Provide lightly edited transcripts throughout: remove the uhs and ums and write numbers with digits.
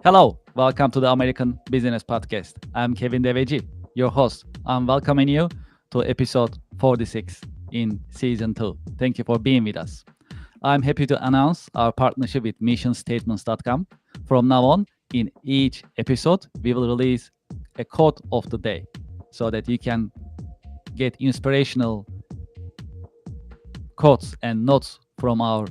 Hello, welcome to the American Business Podcast. I'm Kevin Deveji, your host. I'm welcoming you to episode 46 in season 2. Thank you for being with us. I'm happy to announce our partnership with missionstatements.com. From now on, in each episode, we will release a quote of the day so that you can get inspirational quotes and notes from our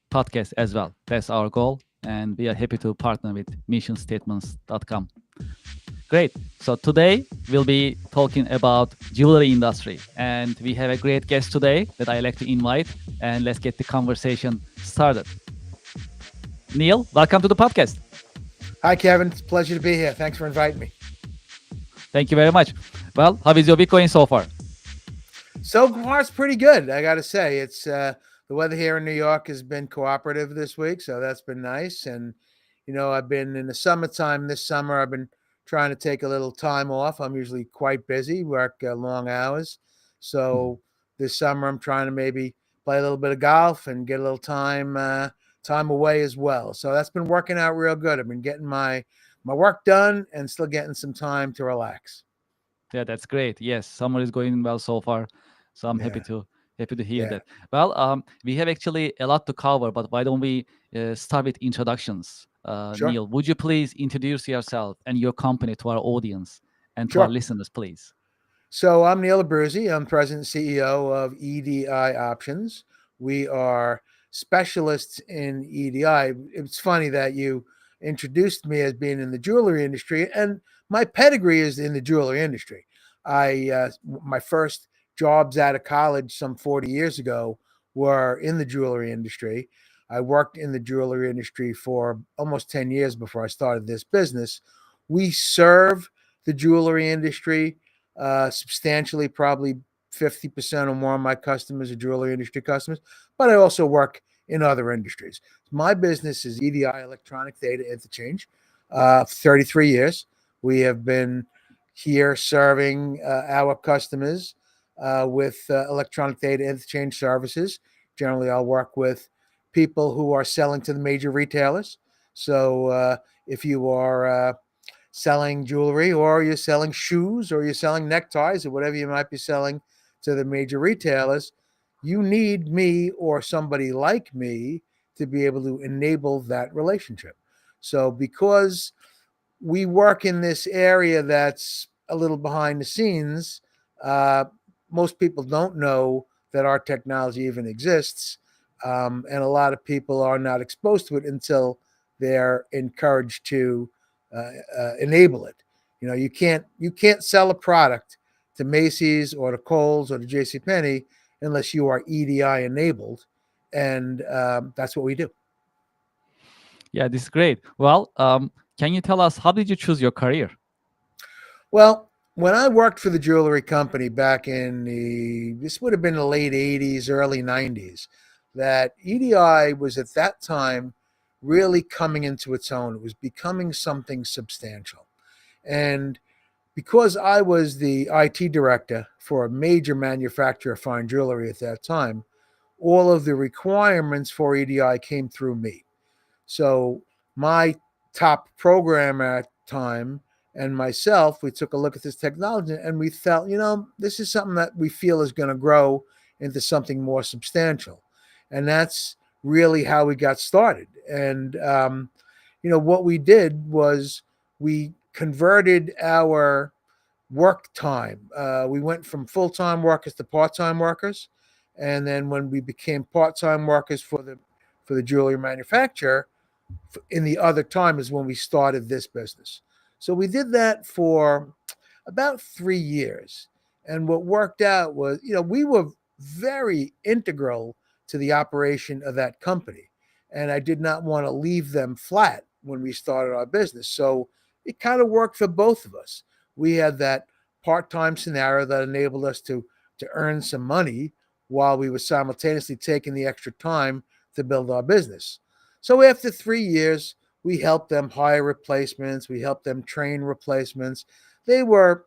podcast as well. That's our goal, and we are happy to partner with missionstatements.com. Great. So today we'll be talking about jewelry industry, and we have a great guest today that I like to invite, and let's get the conversation started. Neil, welcome to the podcast. Hi, Kevin. It's a pleasure to be here. Thanks for inviting me. Thank you very much. Well, how is your week going so far? So far, it's pretty good. I got to say, it's the weather here in New York has been cooperative this week, so that's been nice. And I've been in the summertime this summer. I've been trying to take a little time off. I'm usually quite busy, work long hours. So this summer, I'm trying to maybe play a little bit of golf and get a little time away as well. So that's been working out real good. I've been getting my work done and still getting some time to relax. Yeah, that's great. Yes, summer is going well so far, so I'm Yeah, happy to hear yeah, that. Well, we have actually a lot to cover, but why don't we start with introductions? sure, Neil, would you please introduce yourself and your company to our audience and to our sure. listeners, please? So I'm Neil Abruzzi. I'm President and CEO of EDI Options. We are specialists in EDI. It's funny that you introduced me as being in the jewelry industry, and my pedigree is in the jewelry industry. My first jobs out of college some 40 years ago were in the jewelry industry. I worked in the jewelry industry for almost 10 years before I started this business. We serve the jewelry industry substantially, probably 50% or more of my customers are jewelry industry customers, but I also work in other industries. My business is EDI, Electronic Data Interchange, 33 years. We have been here serving our customers with electronic data interchange services. Generally, I'll work with people who are selling to the major retailers. So if you are selling jewelry, or you're selling shoes, or you're selling neckties, or whatever you might be selling to the major retailers, you need me or somebody like me to be able to enable that relationship. So because we work in this area that's a little behind the scenes, uh, most people don't know that our technology even exists. And a lot of people are not exposed to it until they're encouraged to enable it. You can't sell a product to Macy's or to Kohl's or to J.C. Penney unless you are EDI enabled, and that's what we do. Yeah, this is great. Well, can you tell us how did you choose your career? Well, when I worked for the jewelry company back in this would have been the late 80s, early 90s, that EDI was at that time really coming into its own. It was becoming something substantial. And because I was the IT director for a major manufacturer of fine jewelry at that time, all of the requirements for EDI came through me. So my top programmer at the time and myself, we took a look at this technology and we felt, this is something that we feel is going to grow into something more substantial. And that's really how we got started. And, what we did was we converted our work time. We went from full time workers to part time workers. And then when we became part time workers for the jewelry manufacturer, in the other time is when we started this business. So we did that for about 3 years. And what worked out was, we were very integral to the operation of that company. And I did not want to leave them flat when we started our business. So it kind of worked for both of us. We had that part time scenario that enabled us to earn some money while we were simultaneously taking the extra time to build our business. So after 3 years, we helped them hire replacements. We helped them train replacements. They were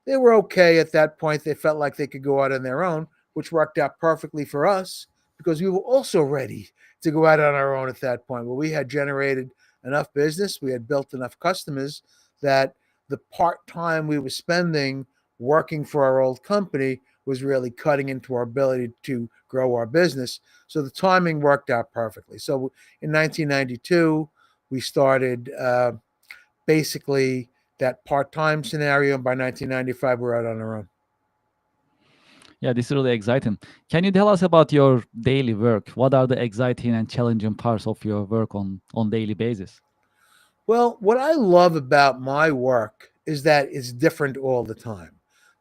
they were okay at that point. They felt like they could go out on their own, which worked out perfectly for us because we were also ready to go out on our own at that point. Well, we had generated enough business, we had built enough customers that the part time we were spending working for our old company was really cutting into our ability to grow our business. So the timing worked out perfectly. So in 1992, we started basically that part time scenario. And by 1995, we're out on our own. Yeah, this is really exciting. Can you tell us about your daily work? What are the exciting and challenging parts of your work on daily basis? Well, what I love about my work is that it's different all the time.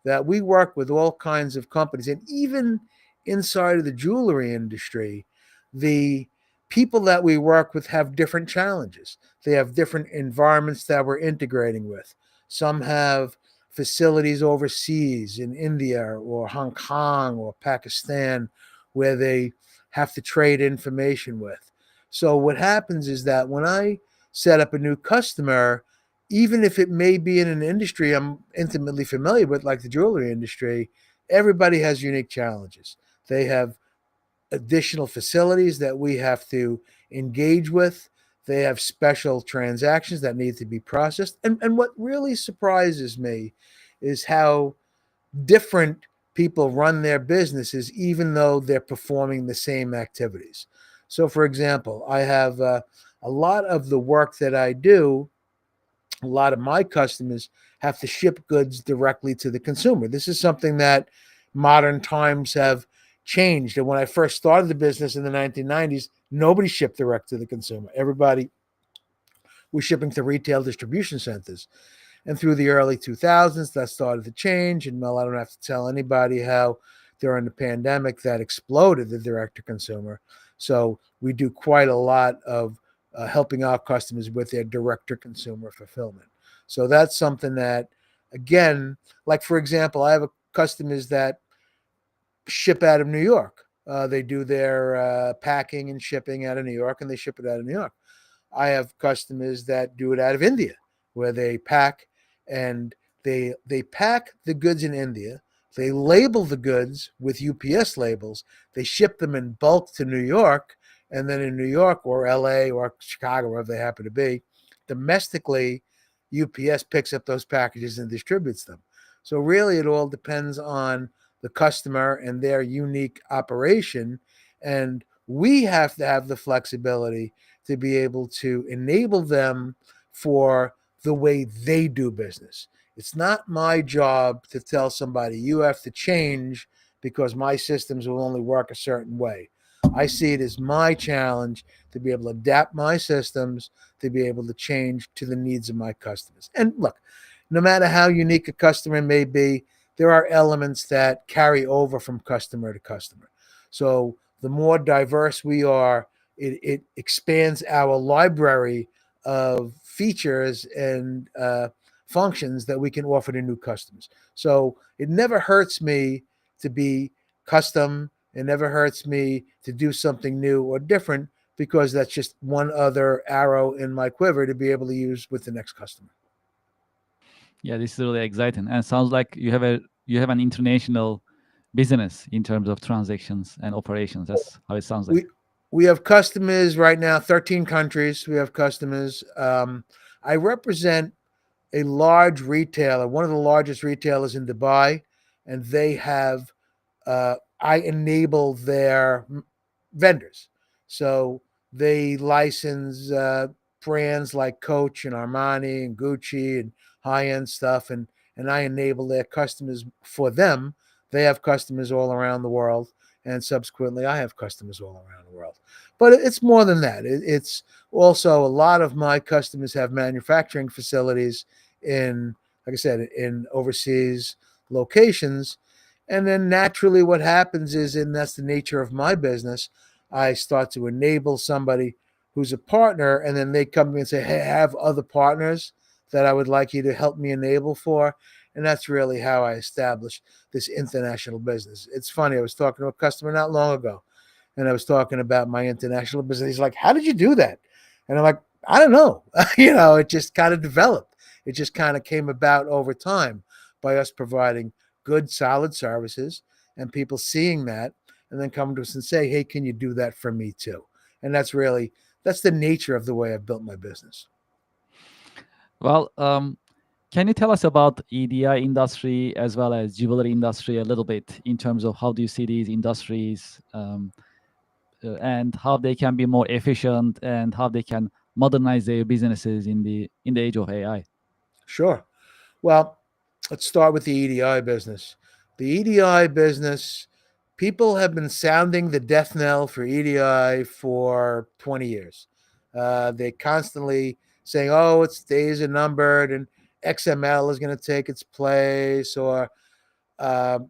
That we work with all kinds of companies, and even inside of the jewelry industry, the people that we work with have different challenges. They have different environments that we're integrating with. Some have facilities overseas in India or Hong Kong or Pakistan where they have to trade information with. So, what happens is that when I set up a new customer, even if it may be in an industry I'm intimately familiar with, like the jewelry industry, everybody has unique challenges. They have additional facilities that we have to engage with. They have special transactions that need to be processed. And what really surprises me is how different people run their businesses, even though they're performing the same activities. So, for example, I have a lot of the work that I do, a lot of my customers have to ship goods directly to the consumer. This is something that modern times have changed. And when I first started the business in the 1990s, nobody shipped direct to the consumer. Everybody was shipping to retail distribution centers. And through the early 2000s, that started to change. And well, I don't have to tell anybody how during the pandemic that exploded the direct to consumer. So we do quite a lot of helping our customers with their direct to consumer fulfillment. So that's something that, again, like for example, I have customers that ship out of New York. They do their packing and shipping out of New York, and they ship it out of New York. I have customers that do it out of India, where they pack and they pack the goods in India. They label the goods with UPS labels. They ship them in bulk to New York, and then in New York or LA or Chicago, wherever they happen to be, domestically, UPS picks up those packages and distributes them. So really, it all depends on the customer and their unique operation, and we have to have the flexibility to be able to enable them for the way they do business. It's not my job to tell somebody you have to change because my systems will only work a certain way. I see it as my challenge to be able to adapt my systems to be able to change to the needs of my customers. And look, no matter how unique a customer may be, there are elements that carry over from customer to customer. So the more diverse we are, it expands our library of features and functions that we can offer to new customers. So it never hurts me to be custom. It never hurts me to do something new or different because that's just one other arrow in my quiver to be able to use with the next customer. Yeah, this is really exciting, and sounds like you have an international business in terms of transactions and operations. That's how it sounds like. We we have customers right now, 13 countries. We have customers. I represent a large retailer, one of the largest retailers in Dubai, and they have I enable their vendors. So they license brands like Coach and Armani and Gucci and high end stuff, and I enable their customers for them. They have customers all around the world, and subsequently, I have customers all around the world. But it's more than that. It's also a lot of my customers have manufacturing facilities in, like I said, in overseas locations. And then naturally, what happens is, and that's the nature of my business, I start to enable somebody who's a partner, and then they come to me and say, "Hey, I have other partners that I would like you to help me enable for." And that's really how I established this international business. It's funny, I was talking to a customer not long ago, and I was talking about my international business. He's like, "How did you do that?" And I'm like, "I don't know." It just kind of developed. It just kind of came about over time by us providing good, solid services and people seeing that and then coming to us and say, "Hey, can you do that for me too?" And that's really that's the nature of the way I've built my business. Well, can you tell us about EDI industry as well as jewelry industry a little bit in terms of how do you see these industries, and how they can be more efficient and how they can modernize their businesses in the age of AI? Sure. Well, let's start with the EDI business. The EDI business, people have been sounding the death knell for EDI for 20 years. They constantly saying, oh, its days are numbered and XML is going to take its place, or uh,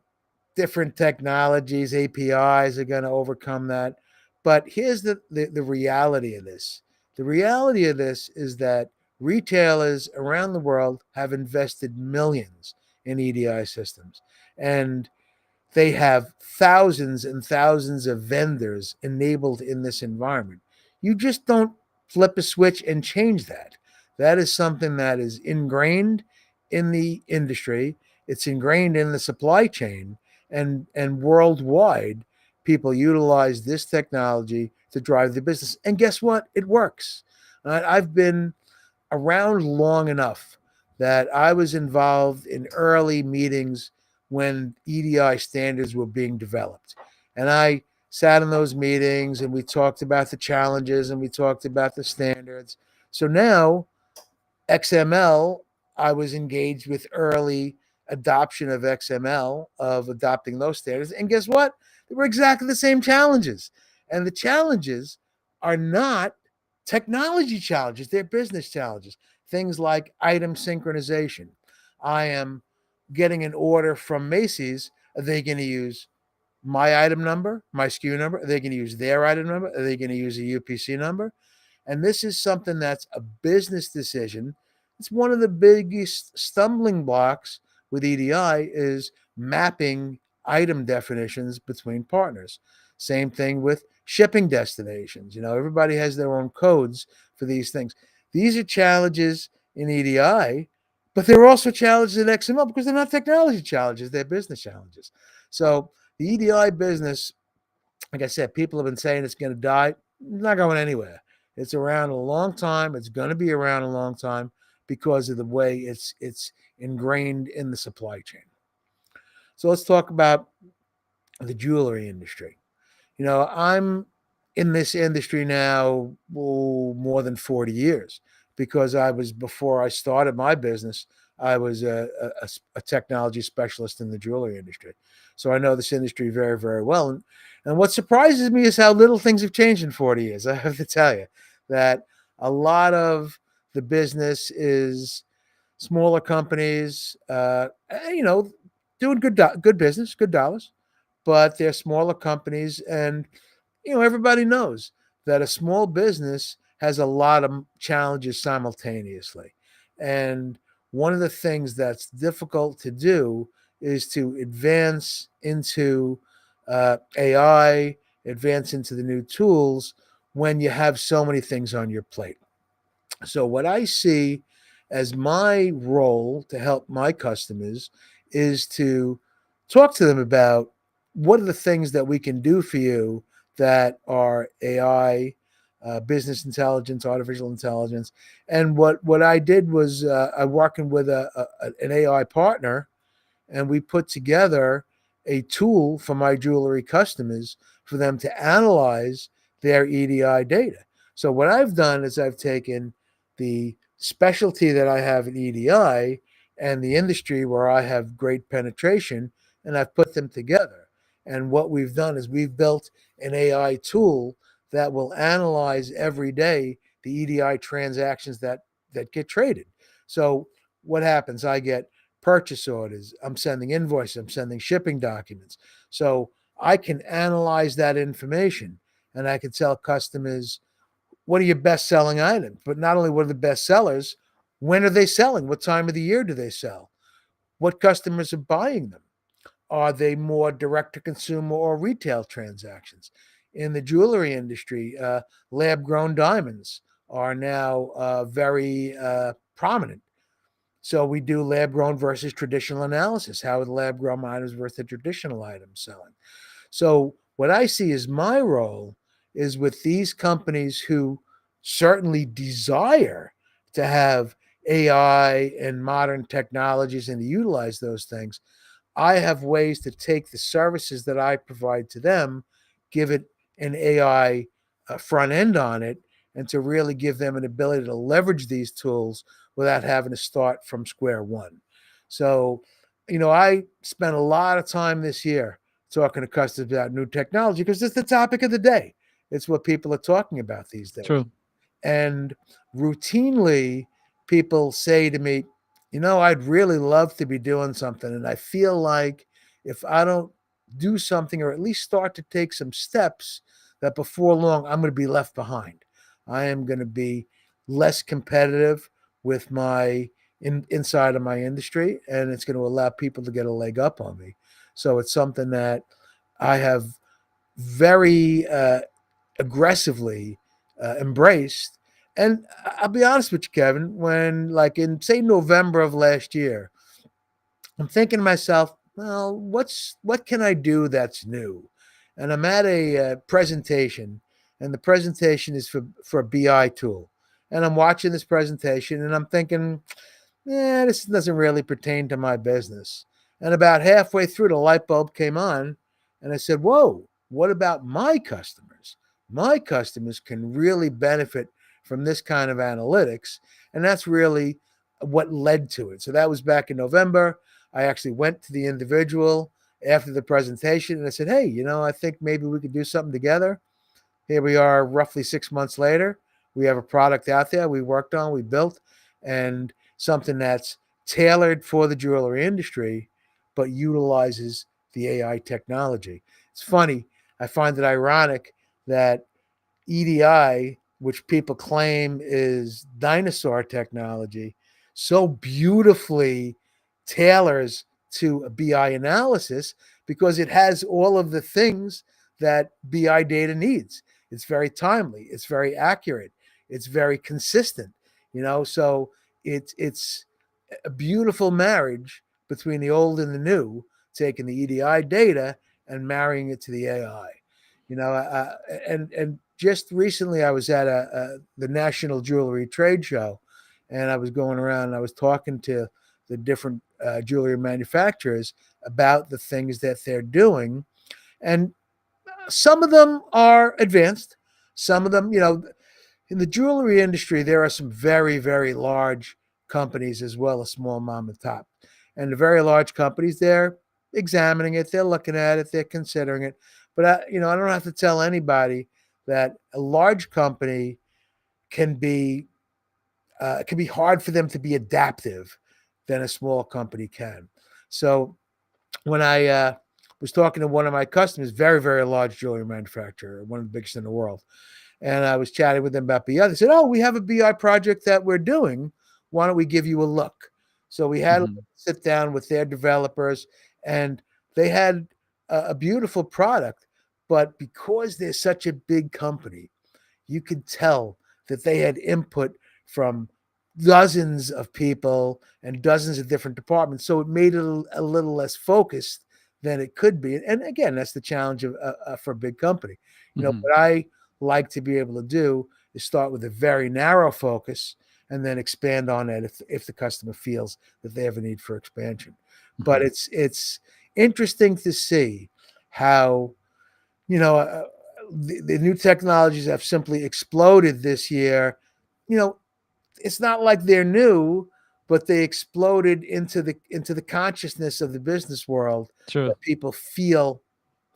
different technologies, APIs are going to overcome that. But here's the reality of this. The reality of this is that retailers around the world have invested millions in EDI systems. And they have thousands and thousands of vendors enabled in this environment. You just don't flip a switch and change that. That is something that is ingrained in the industry. It's ingrained in the supply chain, and worldwide, people utilize this technology to drive the business. And guess what? It works. I've been around long enough that I was involved in early meetings when EDI standards were being developed. And I sat in those meetings and we talked about the challenges and we talked about the standards. So now, XML, I was engaged with early adoption of XML, of adopting those standards. And guess what? They were exactly the same challenges. And the challenges are not technology challenges, they're business challenges. Things like item synchronization. I am getting an order from Macy's. Are they going to use my item number, my SKU number? Are they going to use their item number? Are they going to use a UPC number? And this is something that's a business decision. It's one of the biggest stumbling blocks with EDI is mapping item definitions between partners. Same thing with shipping destinations. Everybody has their own codes for these things. These are challenges in EDI, but they're also challenges in XML because they're not technology challenges, they're business challenges. So the EDI business, like I said, people have been saying it's going to die. It's not going anywhere. It's around a long time. It's going to be around a long time because of the way it's ingrained in the supply chain. So let's talk about the jewelry industry. I'm in this industry now more than 40 years because before I started my business, I was a technology specialist in the jewelry industry. So I know this industry very, very well. And what surprises me is how little things have changed in 40 years. I have to tell you that a lot of the business is smaller companies, doing good business, good dollars, but they're smaller companies. And everybody knows that a small business has a lot of challenges simultaneously. And one of the things that's difficult to do is to advance into AI, advance into the new tools when you have so many things on your plate. So, what I see as my role to help my customers is to talk to them about what are the things that we can do for you that are AI, business intelligence, artificial intelligence. And what I did was I'm working with an AI partner, and we put together a tool for my jewelry customers for them to analyze their EDI data. So what I've done is I've taken the specialty that I have in EDI and the industry where I have great penetration, and I've put them together. And what we've done is we've built an AI tool that will analyze every day the EDI transactions that get traded. So what happens? I get purchase orders, I'm sending invoices, I'm sending shipping documents. So I can analyze that information and I can tell customers what are your best selling items, but not only what are the best sellers, when are they selling? What time of the year do they sell? What customers are buying them? Are they more direct to consumer or retail transactions? In the jewelry industry, lab grown diamonds are now very prominent. So we do lab grown versus traditional analysis. How are the lab grown items versus the traditional items selling? So what I see as my role is with these companies who certainly desire to have AI and modern technologies and to utilize those things, I have ways to take the services that I provide to them, give it an AI front end on it, and to really give them an ability to leverage these tools without having to start from square one. So, I spent a lot of time this year talking to customers about new technology because it's the topic of the day. It's what people are talking about these days. True. And routinely, people say to me, I'd really love to be doing something. And I feel like if I don't do something or at least start to take some steps, that before long, I'm going to be left behind. I am going to be less competitive with my inside of my industry, and it's going to allow people to get a leg up on me. So it's something that I have very aggressively embraced. And I'll be honest with you, Kevin, when like in say November of last year, I'm thinking to myself, well, what can I do that's new? And I'm at a presentation, and the presentation is for a BI tool. And I'm watching this presentation, and I'm thinking, this doesn't really pertain to my business. And about halfway through, the light bulb came on, and I said, whoa, what about my customers? My customers can really benefit from this kind of analytics. And that's really what led to it. So that was back in November. I actually went to the individual after the presentation and I said, hey, I think maybe we could do something together. Here we are roughly 6 months later. We have a product out there we worked on, we built, and something that's tailored for the jewelry industry, but utilizes the AI technology. It's funny. I find it ironic that EDI, which people claim is dinosaur technology, so beautifully tailors to a BI analysis because it has all of the things that BI data needs. It's very timely, it's very accurate, it's very consistent, so it's a beautiful marriage between the old and the new, taking the EDI data and marrying it to the AI. And just recently I was at the National Jewelry Trade Show, and I was going around and I was talking to the different jewelry manufacturers about the things that they're doing, and some of them are advanced. Some of them, in the jewelry industry, there are some very, very large companies as well as small mom and pop. And the very large companies, they're examining it, they're looking at it, they're considering it. But I don't have to tell anybody that a large company can be it can be hard for them to be adaptive than a small company can. So when I was talking to one of my customers, very, very large jewelry manufacturer, one of the biggest in the world, and I was chatting with them about BI. They said, "Oh, we have a BI project that we're doing. Why don't we give you a look?" So we had a Hmm. sit down with their developers, and they had a beautiful product. But because they're such a big company, you could tell that they had input from dozens of people and dozens of different departments. So it made it a little less focused than it could be. And again, that's the challenge for a big company. Hmm. What I like to be able to do is start with a very narrow focus and then expand on it if the customer feels that they have a need for expansion. But Hmm. it's interesting to see how you know, the new technologies have simply exploded this year. You know, it's not like they're new, but they exploded into the consciousness of the business world True. that people feel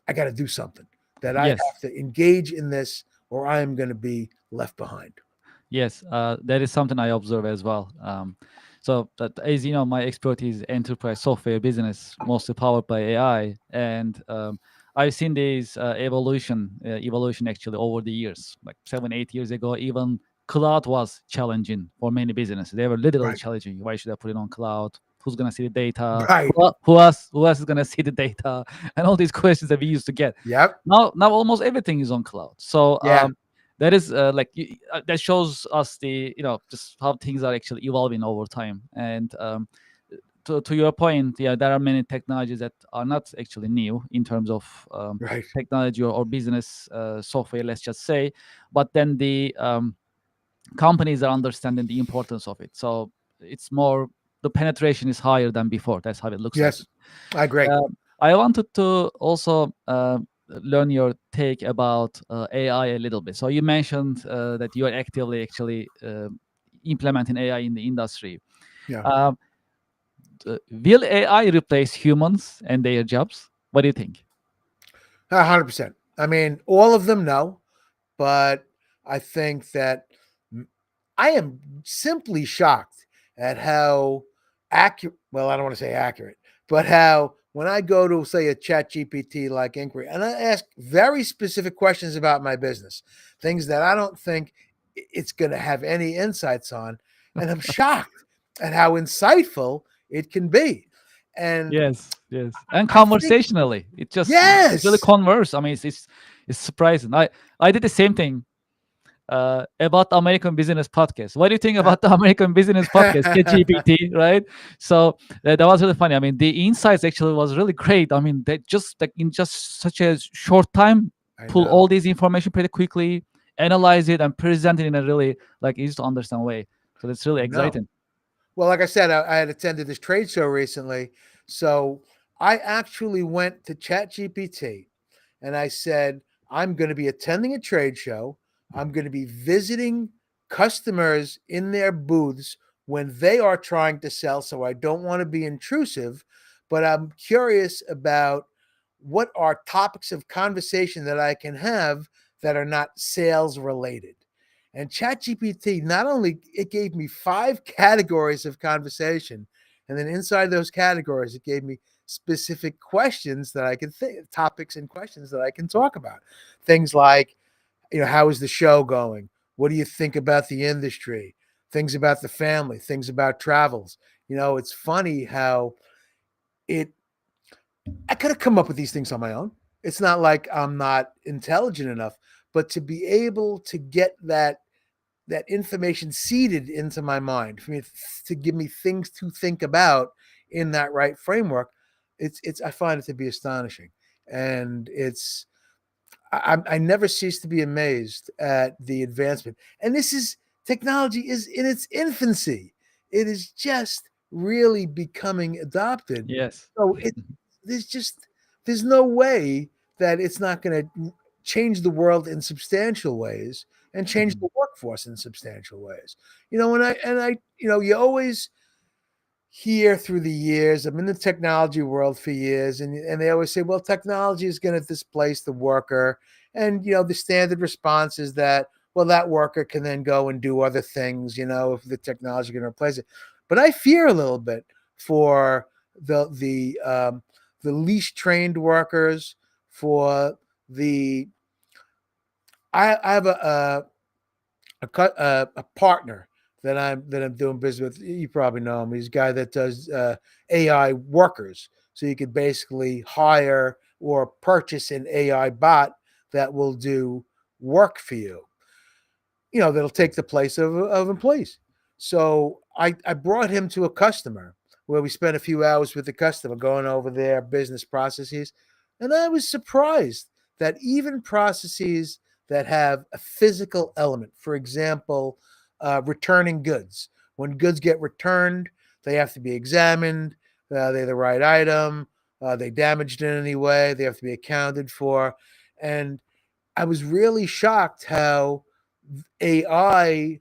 I got to do something, that I Yes. have to engage in this or I am going to be left behind. Yes, that is something I observe as well. So that, as you know, my expertise is enterprise software business, mostly powered by AI, and I've seen this evolution actually over the years. Like 7, 8 years ago, even cloud was challenging for many businesses. They were literally Right. challenging. Why should I put it on cloud? Who's gonna see the data? Right. Who else is gonna see the data? And all these questions that we used to get. Yep. Now almost everything is on cloud. So Yeah. that is that shows us the just how things are actually evolving over time. And to your point, yeah, there are many technologies that are not actually new in terms of Right. technology or business software, let's just say. But then companies are understanding the importance of it. So it's more, the penetration is higher than before. That's how it looks like. Yes, I agree. I wanted to also learn your take about AI a little bit. So you mentioned that you are actively actually implementing AI in the industry. Yeah, Uh, will AI replace humans and their jobs? What do you think? 100%. I mean, all of them no, but I think that I am simply shocked at how accurate, well, I don't want to say accurate, but how when I go to, say, a chat GPT like inquiry and I ask very specific questions about my business, things that I don't think it's going to have any insights on, and I'm shocked at how insightful it can be. And Yes, yes, and I think, conversationally, it really yes, converse. I mean, it's surprising. I did the same thing about the American Business Podcast. What do you think uh, about the American Business Podcast, ChatGPT, right? So that was really funny. I mean, the insights actually was really great. I mean, they just like in just such a short time, I pull all know. these information pretty quickly, analyze it, and present it in a really like easy to understand way. So that's really I know. exciting. Well, like I said, I had attended this trade show recently. So I actually went to ChatGPT and I said, I'm going to be attending a trade show. I'm going to be visiting customers in their booths when they are trying to sell. So I don't want to be intrusive, but I'm curious about what are topics of conversation that I can have that are not sales related. And ChatGPT not only it gave me 5 categories of conversation, and then inside those categories, it gave me specific questions that I can think, topics and questions that I can talk about. Things like, how is the show going? What do you think about the industry? Things about the family, things about travels. It's funny how it I could have come up with these things on my own. It's not like I'm not intelligent enough, but to be able to get that information seeded into my mind for me to give me things to think about in that right framework, it's I find it to be astonishing, and I never cease to be amazed at the advancement. And this is technology is in its infancy. It is just really becoming adopted. Yes. So there's just there's no way that it's not going to change the world in substantial ways and change Mhm. the workforce in substantial ways. You always hear through the years. I'm in the technology world for years, and they always say, well, technology is going to displace the worker. And the standard response is that, well, that worker can then go and do other things, if the technology can replace it. But I fear a little bit for the least trained workers, for the I have a partner that I'm doing business with. You probably know him. He's a guy that does AI workers. So you could basically hire or purchase an AI bot that will do work for you. That'll take the place of employees. So I brought him to a customer where we spent a few hours with the customer going over their business processes. And I was surprised that even processes that have a physical element, for example, returning goods, when goods get returned, they have to be examined. They're the right item. They damaged in any way. They have to be accounted for. And I was really shocked how AI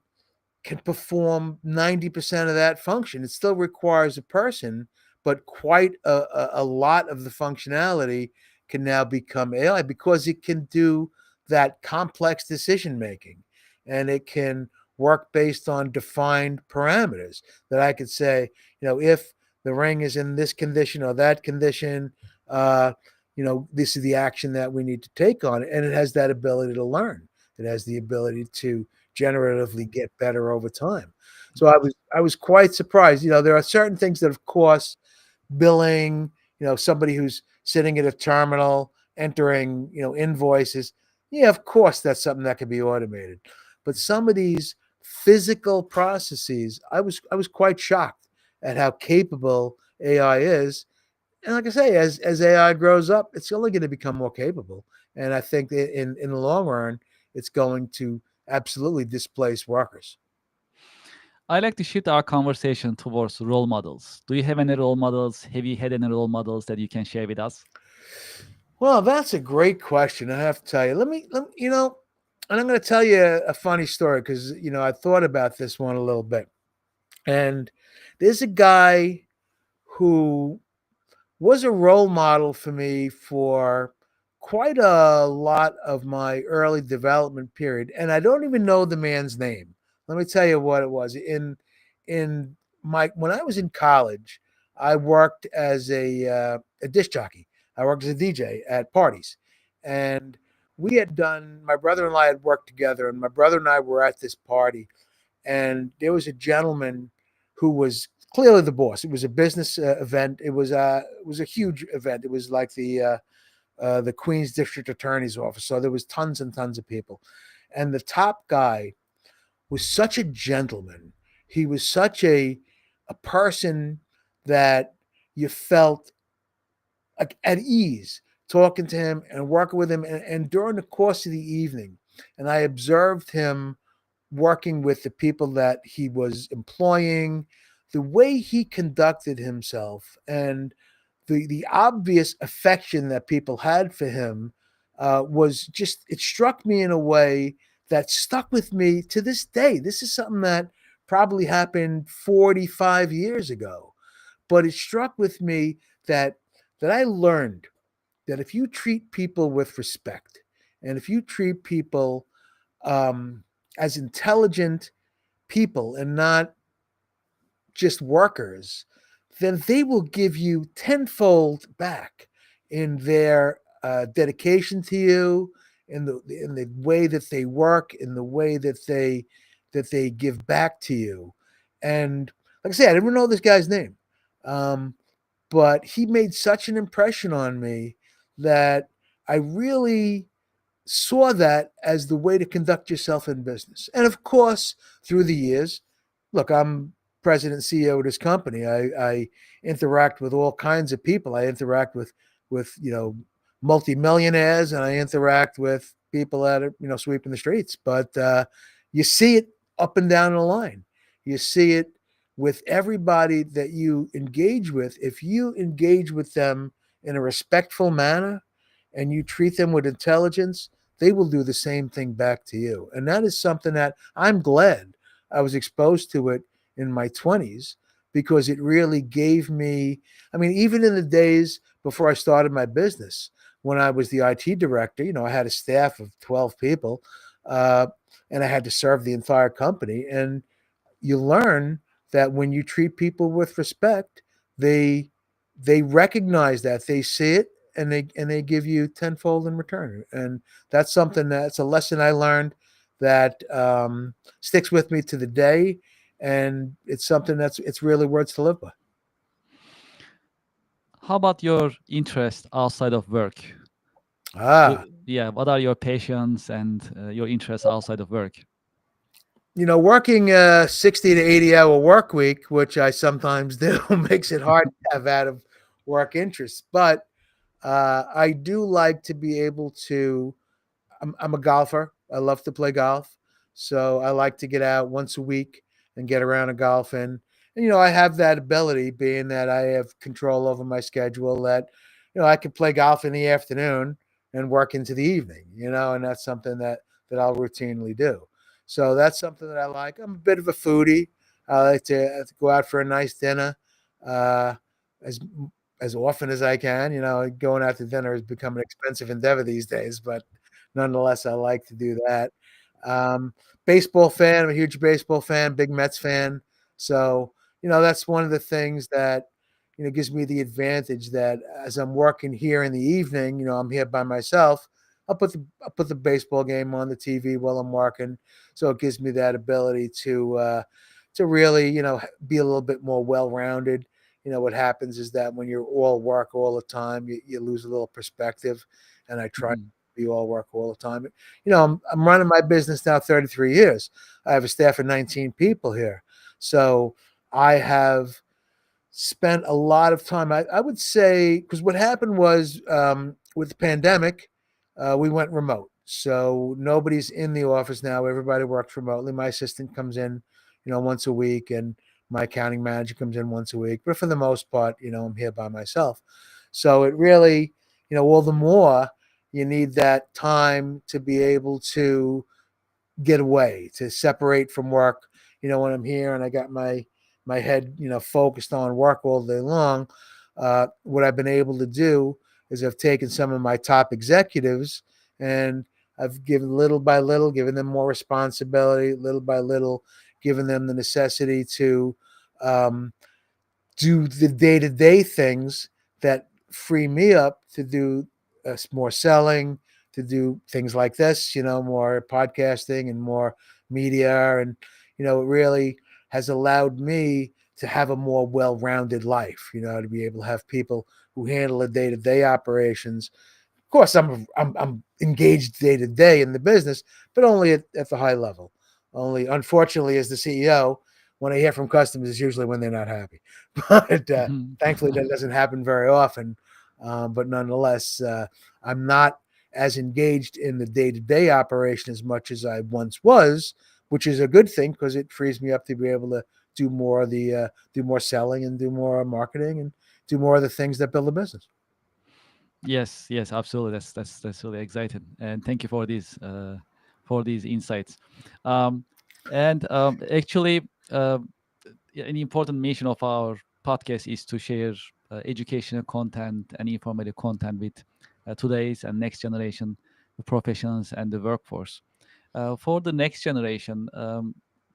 can perform 90% of that function. It still requires a person, but quite a lot of the functionality can now become AI because it can do that complex decision making, and it can work based on defined parameters that I could say, if the ring is in this condition or that condition, this is the action that we need to take on it. And it has that ability to learn. It has the ability to generatively get better over time. So I was quite surprised. There are certain things that, of course, billing, somebody who's sitting at a terminal entering, invoices. Yeah, of course, that's something that can be automated. But some of these physical processes, I was quite shocked at how capable AI is. And like I say, as AI grows up, it's only going to become more capable. And I think that in the long run, it's going to absolutely displace workers. I like to shift our conversation towards role models. Do you have any role models? Have you had any role models that you can share with us? Well, that's a great question. I have to tell you. And I'm going to tell you a funny story because, I thought about this one a little bit. And there's a guy who was a role model for me for quite a lot of my early development period. And I don't even know the man's name. Let me tell you what it was. In my when I was in college, I worked as a disc jockey. I worked as a DJ at parties, and we had done. My brother and I had worked together, and my brother and I were at this party, and there was a gentleman who was clearly the boss. It was a business event. It was a huge event. It was like the Queens District Attorney's office. So there was tons and tons of people, and the top guy was such a gentleman. He was such a person that you felt like at ease talking to him and working with him. And during the course of the evening, and I observed him working with the people that he was employing, the way he conducted himself, and the obvious affection that people had for him was just it struck me in a way that stuck with me to this day. This is something that probably happened 45 years ago, but it struck with me that I learned that if you treat people with respect and if you treat people um, as intelligent people and not just workers, then they will give you tenfold back in their dedication to you, in the way that they work, in the way that they give back to you. And like I said, I didn't know this guy's name, um, but he made such an impression on me that I really saw that as the way to conduct yourself in business. And of course, through the years, look, I'm president and CEO of this company. I interact with all kinds of people. I interact with multimillionaires, and I interact with people that are sweeping the streets. But you see it up and down the line. You see it with everybody that you engage with. If you engage with them in a respectful manner and you treat them with intelligence, they will do the same thing back to you. And that is something that I'm glad I was exposed to it in my 20s because it really gave me, I mean, even in the days before I started my business, when I was the IT director, I had a staff of 12 people uh, and I had to serve the entire company. And you learn that when you treat people with respect, they they recognize that, they see it, and they give you tenfold in return. And that's a lesson I learned that sticks with me to the day, and it's something it's really words to live by. How about your interest outside of work? Ah, Yeah, what are your passions and your interests outside of work? working a 60 to 80-hour work week, which I sometimes do, makes it hard to have out of work interests. But I do like to be able to. I'm a golfer. I love to play golf, so I like to get out once a week and get around a golf. And I have that ability, being that I have control over my schedule. That I can play golf in the afternoon and work into the evening. And that's something that I'll routinely do. So that's something that I like. I'm a bit of a foodie. I like to go out for a nice dinner. Uh, as as often as I can. Going out to dinner has become an expensive endeavor these days, but nonetheless, I like to do that. Um, Baseball fan, I'm a huge baseball fan, big Mets fan. So, that's one of the things that, gives me the advantage that as I'm working here in the evening, I'm here by myself. I'll put the baseball game on the TV while I'm working. So it gives me that ability to really, be a little bit more well-rounded. What happens is that when you're all work all the time, you lose a little perspective. And I try to Mhm. be all work all the time. I'm running my business now 33 years. I have a staff of 19 people here. So I have spent a lot of time. I would say, because what happened was with the pandemic, we went remote. So nobody's in the office now. Everybody works remotely. My assistant comes in, once a week, and my accounting manager comes in once a week. But for the most part, I'm here by myself. So it really, all the more you need that time to be able to get away, to separate from work. When I'm here and I got my head, focused on work all day long, what I've been able to do is I've taken some of my top executives and I've given little by little, given them more responsibility, little by little, given them the necessity to um, do the day to day things that free me up to do more selling, to do things like this, more podcasting and more media. And, it really has allowed me to have a more well rounded life, to be able to have people who handle the day to day operations. Of course, I'm engaged day to day in the business, but only at the high level. Only, unfortunately, as the CEO, when I hear from customers, is usually when they're not happy. But thankfully, that doesn't happen very often. But nonetheless, I'm not as engaged in the day to day operation as much as I once was, which is a good thing because it frees me up to be able to do more selling and do more marketing and do more of the things that build a business. Yes, yes, absolutely. That's really exciting, and thank you for these insights. Um, and actually, an important mission of our podcast is to share educational content and informative content with today's and next generation professionals and the workforce. For the next generation,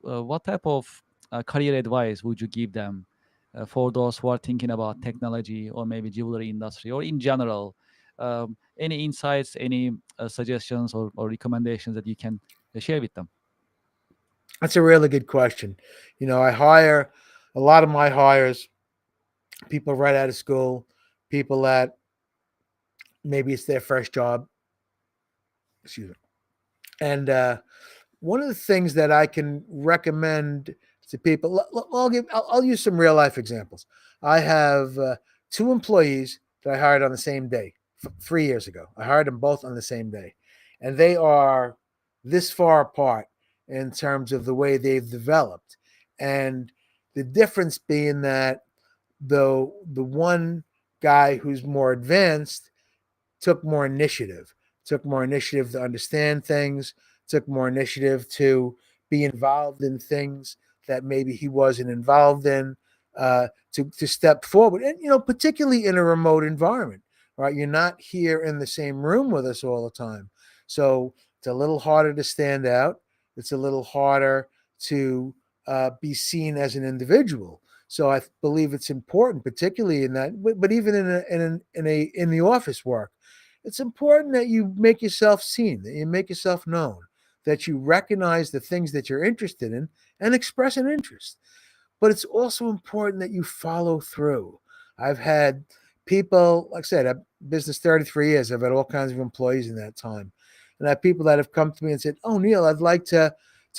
what type of career advice would you give them for those who are thinking about technology or maybe jewelry industry or in general? Any insights, any suggestions or recommendations that you can share with them? That's a really good question. I hire a lot of my hires, people right out of school, people that maybe it's their first job. Excuse me. And one of the things that I can recommend to people, I'll use some real life examples. I have two employees that I hired on the same day 3 years ago. I hired them both on the same day, and they are this far apart in terms of the way they've developed, and the difference being that the one guy who's more advanced took more initiative, took more initiative to understand things, took more initiative to be involved in things that maybe he wasn't involved in, to step forward. And, particularly in a remote environment, right? You're not here in the same room with us all the time. So it's a little harder to stand out. It's a little harder to be seen as an individual. So I believe it's important, particularly in that, but even in the office work, it's important that you make yourself seen, that you make yourself known, that you recognize the things that you're interested in and express an interest. But it's also important that you follow through. I've had people, like I said, I've business 33 years. I've had all kinds of employees in that time. And I have people that have come to me and said, "Oh, Neil, I'd like to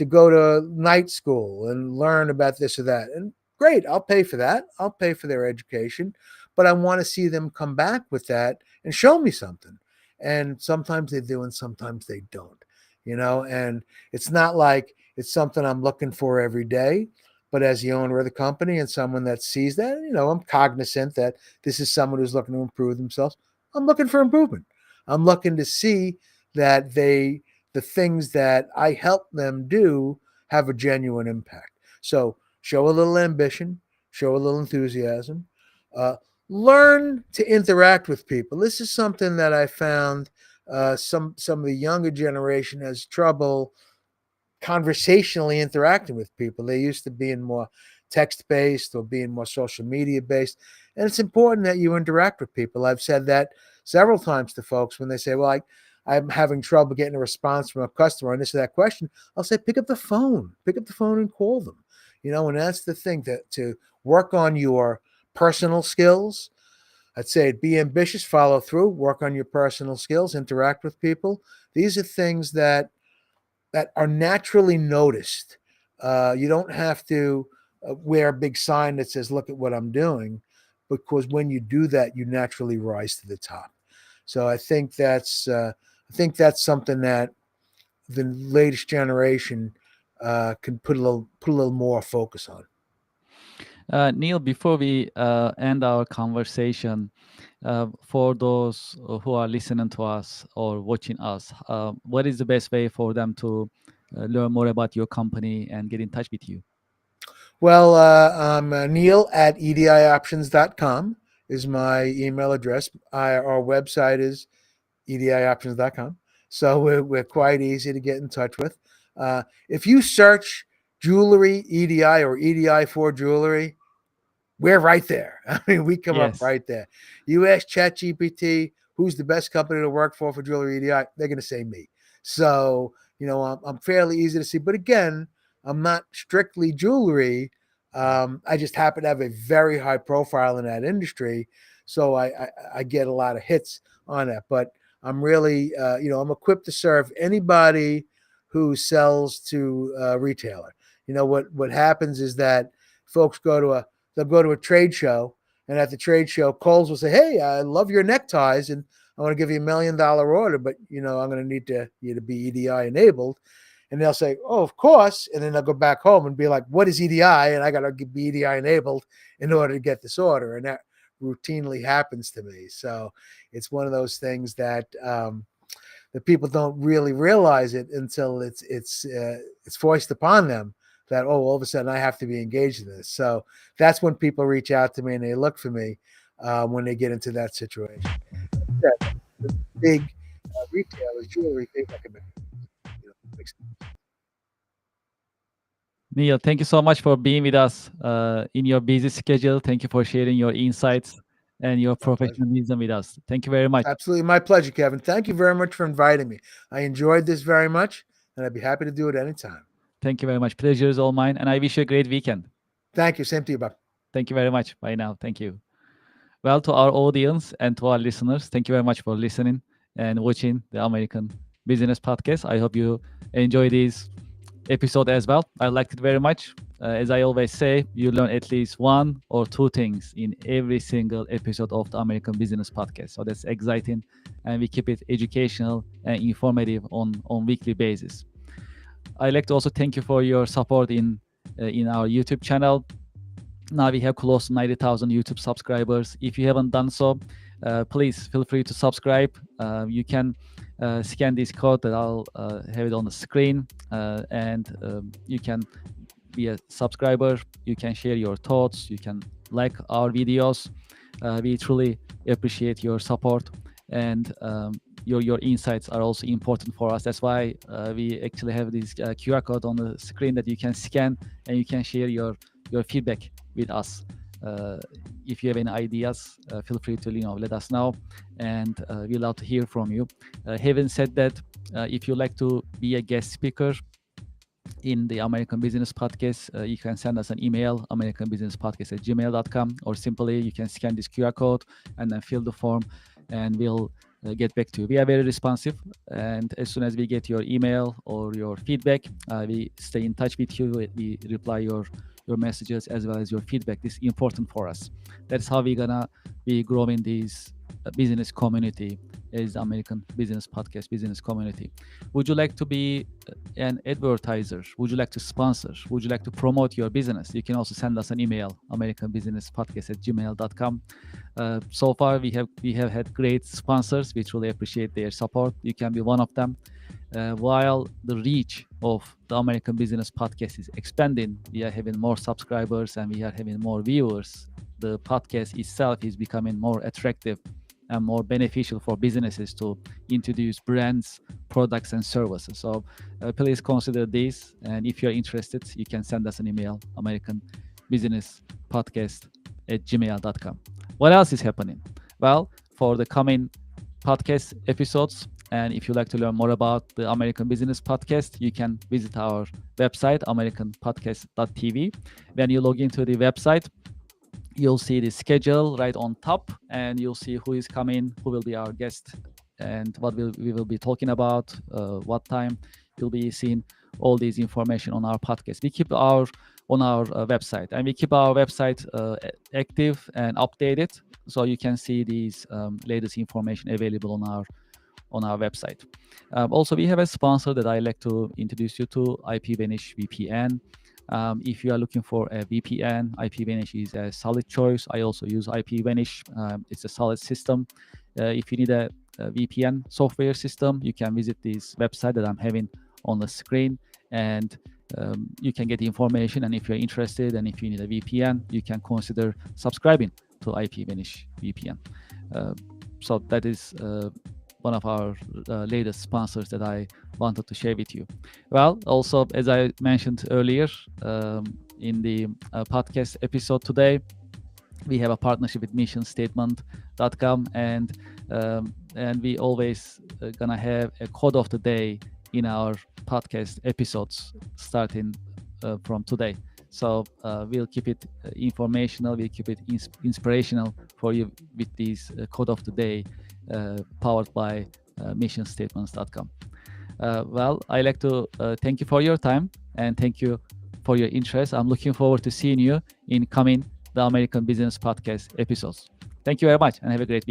go to night school and learn about this or that." And great, I'll pay for that. I'll pay for their education. But I want to see them come back with that and show me something. And sometimes they do and sometimes they don't. And it's not like it's something I'm looking for every day. But as the owner of the company and someone that sees that, I'm cognizant that this is someone who's looking to improve themselves. I'm looking for improvement. I'm looking to see that the things that I help them do have a genuine impact. So show a little ambition, show a little enthusiasm, uh, learn to interact with people. This is something that I found some of the younger generation has trouble conversationally interacting with people. They used to being more text based or being more social media based. And it's important that you interact with people. I've said that several times to folks when they say, well, I'm having trouble getting a response from a customer on this or that question. I'll say, pick up the phone and call them. And that's the thing, that to work on your personal skills. I'd say be ambitious, follow through, work on your personal skills, interact with people. These are things that are naturally noticed. You don't have to wear a big sign that says, "Look at what I'm doing," because when you do that, you naturally rise to the top. So I think that's something that the latest generation can put a little more focus on. Neil, before we end our conversation, for those who are listening to us or watching us, what is the best way for them to learn more about your company and get in touch with you? Well, I'm Neil at edioptions.com is my email address. Our website is edioptions.com. So we're quite easy to get in touch with. If you search jewelry EDI or EDI for jewelry, we're right there. I mean, we come up Yes. right there. You ask ChatGPT who's the best company to work for jewelry EDI, they're going to say me. So, I'm fairly easy to see. But again, I'm not strictly jewelry. I just happen to have a very high profile in that industry. So I get a lot of hits on that. But I'm really, I'm equipped to serve anybody who sells to a retailer. What happens is that folks they'll go to a trade show, and at the trade show, Kohl's will say, "Hey, I love your neckties, and I want to give you $1 million order, but I'm going to need you to be EDI enabled." And they'll say, "Oh, of course." And then they'll go back home and be like, "What is EDI?" And I got to be EDI enabled in order to get this order. And that routinely happens to me. So it's one of those things that that people don't really realize it until it's forced upon them that, oh, all of a sudden I have to be engaged in this. So that's when people reach out to me and they look for me when they get into that situation. Yeah, the big retailers, jewelry, they recommend. Neil, thank you so much for being with us in your busy schedule. Thank you for sharing your insights and your professionalism with us. Thank you very much. Absolutely. My pleasure, Kevin. Thank you very much for inviting me. I enjoyed this very much, and I'd be happy to do it anytime. Thank you very much. Pleasure is all mine, and I wish you a great weekend. Thank you. Same to you, Bob. Thank you very much. Bye now. Thank you. Well, to our audience and to our listeners, thank you very much for listening and watching the American Business Podcast. I hope you enjoy this episode as well. I liked it very much. As I always say, you learn at least one or two things in every single episode of the American Business Podcast. So that's exciting, and we keep it educational and informative on weekly basis. I'd like to also thank you for your support in our YouTube channel. Now we have close to 90,000 YouTube subscribers. If you haven't done so, please feel free to subscribe. You can scan this code that I'll have it on the screen, and you can be a subscriber. You can share your thoughts. You can like our videos. We truly appreciate your support, and your insights are also important for us. That's why we actually have this QR code on the screen that you can scan, and you can share your feedback with us. If you have any ideas, feel free to let us know, and we love to hear from you. Having said that, if you'd like to be a guest speaker in the American Business Podcast, you can send us an email, americanbusinesspodcast@gmail.com, or simply you can scan this QR code and then fill the form, and we'll get back to you. We are very responsive, and as soon as we get your email or your feedback, we stay in touch with you. We reply your messages as well as your feedback. This is important for us. That's how we're gonna be growing this business community as American Business Podcast business community. Would you like to be an advertiser? Would you like to sponsor? Would you like to promote your business? You can also send us an email, americanbusinesspodcast@gmail.com. So far we have had great sponsors. We truly appreciate their support. You can be one of them. While the reach of the American Business Podcast is expanding, we are having more subscribers and we are having more viewers. The podcast itself is becoming more attractive and more beneficial for businesses to introduce brands, products, and services. So please consider this. And if you're interested, you can send us an email, americanbusinesspodcast@gmail.com. What else is happening? Well, for the coming podcast episodes, and if you'd like to learn more about the American Business Podcast, you can visit our website, americanpodcast.tv. When you log into the website, you'll see the schedule right on top, and you'll see who is coming, who will be our guest, and what we will be talking about, what time. You'll be seeing all these information on our podcast. We keep on our website, and we keep our website active and updated, so you can see these latest information available on our on our website. Also, we have a sponsor that I like to introduce you to, IPVanish VPN. If you are looking for a VPN, IPVanish is a solid choice. I also use IPVanish. It's a solid system. If you need a VPN software system, you can visit this website that I'm having on the screen, and you can get information. And if you're interested and if you need a VPN, you can consider subscribing to IPVanish VPN. So that is one of our latest sponsors that I wanted to share with you. Well, also, as I mentioned earlier in the podcast episode today, we have a partnership with missionstatement.com, and we always gonna have a quote of the day in our podcast episodes starting from today. So we'll keep it informational, we'll keep it inspirational for you with these quote of the day powered by missionstatements.com. Well, I like to thank you for your time and thank you for your interest. I'm looking forward to seeing you in coming the American Business Podcast episodes. Thank you very much and have a great week.